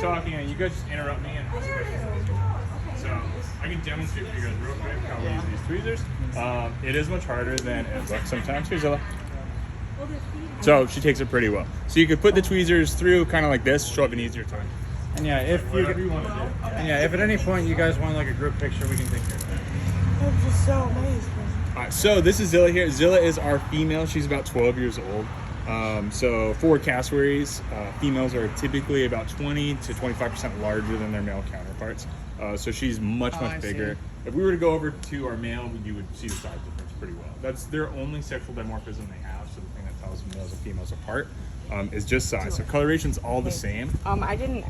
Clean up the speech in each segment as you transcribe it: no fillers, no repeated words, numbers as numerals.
talking and you guys just interrupt me and ask questions. So I can demonstrate for you guys real quick how we use these tweezers. It is much harder than it looks sometimes. Here's Zilla. So she takes it pretty well. So you could put the tweezers through kind of like this, show up an easier time. And yeah, if you want to do. and yeah, if at any point you guys want like a group picture, we can take care of that. I'm just so amazed. Alright, so this is Zilla here. Zilla is our female. She's about 12 years old. So for cassowaries, females are typically about 20 to 25% larger than their male counterparts. So she's much bigger. If we were to go over to our male, you would see the size difference pretty well. That's their only sexual dimorphism they have. So the thing that tells males and females apart is just size. So coloration's all the same. I didn't.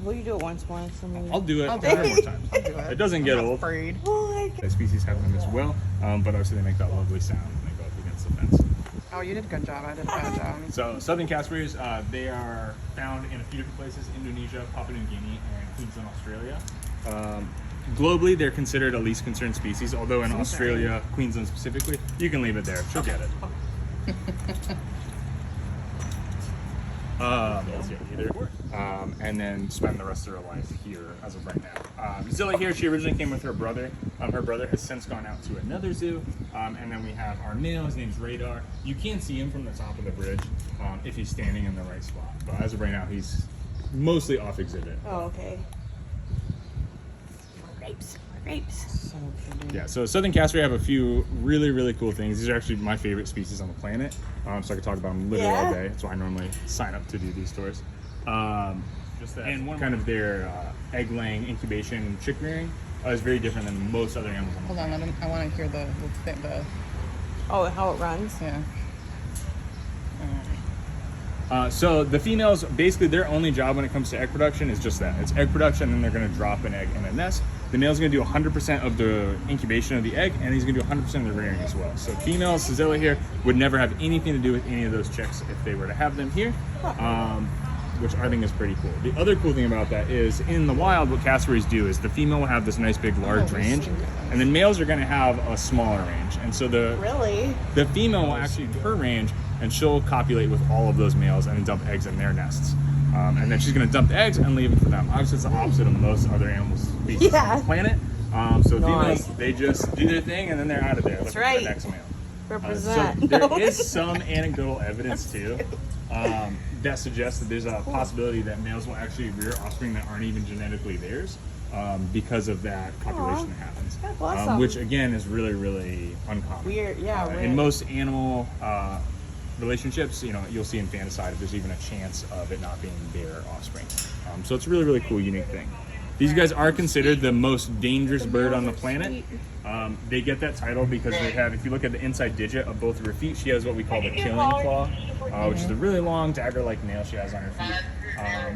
Will you do it once more for me? I'll do it a couple more times. It doesn't get old. Afraid. The species have them as well, but obviously they make that lovely sound when they go up against the fence. Oh, you did a good job. I did a bad job. So southern cassowaries, they are found in a few different places: Indonesia, Papua New Guinea, and Queensland, Australia. Globally, they're considered a least concerned species, although in Australia, Queensland specifically, you can leave it there. She'll get it. And then spend the rest of her life here as of right now. Zilla here, she originally came with her brother. Her brother has since gone out to another zoo. And then we have our male, his name's Radar. You can see him from the top of the bridge if he's standing in the right spot. But as of right now, he's mostly off exhibit. Oh, okay. Grapes. So pretty. Yeah, so southern cassowary have a few really cool things. These are actually my favorite species on the planet. So I could talk about them literally all day. That's why I normally sign up to do these tours. Just that, and one kind of their egg laying, incubation, and chick rearing is very different than most other animals on the Hold planet. on, I want to hear the Oh, how it runs? yeah. So the females, basically their only job when it comes to egg production is just that. It's egg production, and they're going to drop an egg in a nest. The male's going to do 100% of the incubation of the egg, and he's going to do 100% of the rearing as well. So females, Zilla here, would never have anything to do with any of those chicks if they were to have them here, which I think is pretty cool. The other cool thing about that is in the wild, what cassowaries do is the female will have this nice big large range, and then males are going to have a smaller range. And so the female will actually do her range, and she'll copulate with all of those males and then dump eggs in their nests. And then she's going to dump the eggs and leave them for them. Obviously, it's the opposite of most other animal species on the planet. So females, they just do their thing and then they're out of there. That's right. For the next male. Represent. So there is some anecdotal evidence too that suggests that there's a possibility that males will actually rear offspring that aren't even genetically theirs because of that copulation that happens. God bless them. Which again is really uncommon. Weird, yeah. Weird. In most animal relationships, you'll see infanticide if there's even a chance of it not being their offspring. So it's a really cool, unique thing. These guys are considered the most dangerous bird on the planet. They get that title because they have, if you look at the inside digit of both of her feet, she has what we call the killing claw, which is a really long dagger-like nail she has on her feet.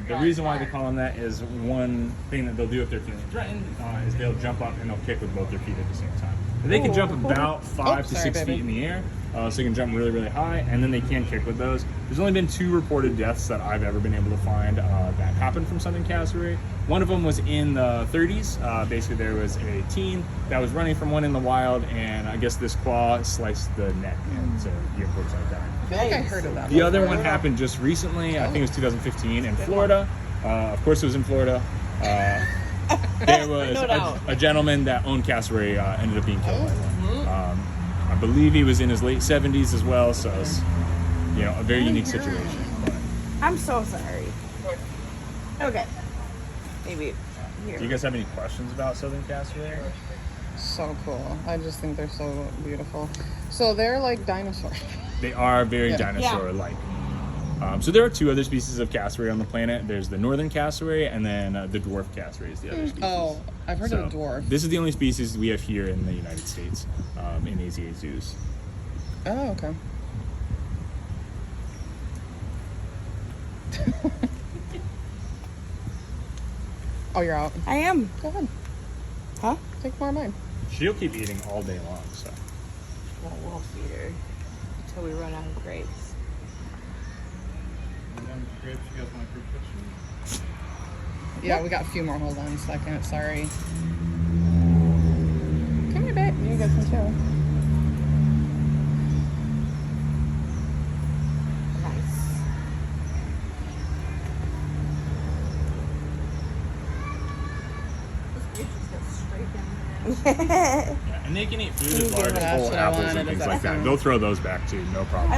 The reason why they call them that is one thing that they'll do if they're feeling threatened is they'll jump up and they'll kick with both their feet at the same time. They can jump about 5 to 6 feet in the air, so they can jump really high, and then they can kick with those. There's only been 2 reported deaths that I've ever been able to find that happened from southern cassowary. One of them was in the 30s. Basically, there was a teen that was running from one in the wild, and I guess this claw sliced the neck, and so he unfortunately died. I feel like I heard of that. The other one happened just recently. I think it was 2015 in Florida. Of course, it was in Florida. There was a gentleman that owned cassowary ended up being killed by one. I believe he was in his late 70s as well, so it's a very unique situation. I'm so sorry. Okay. Maybe here. Do you guys have any questions about southern cassowary? So cool. I just think they're so beautiful. So they're like dinosaurs. They are very dinosaur-like. So there are 2 other species of cassowary on the planet. There's the northern cassowary, and then the dwarf cassowary is the other species. Oh, I've heard of the dwarf. This is the only species we have here in the United States, in AZA zoos. Oh, okay. Oh, you're out. I am. Go ahead. Huh? Take more of mine. She'll keep eating all day long, so. Well, we'll feed her until we run out of grapes. Yeah, we got a few more. Hold on a second. Sorry. Come here, babe. You guys can chill. Nice. Yeah, and they can eat food as large as That's whole what I apples wanted, and is things that like that. some- They'll throw those back too, no problem.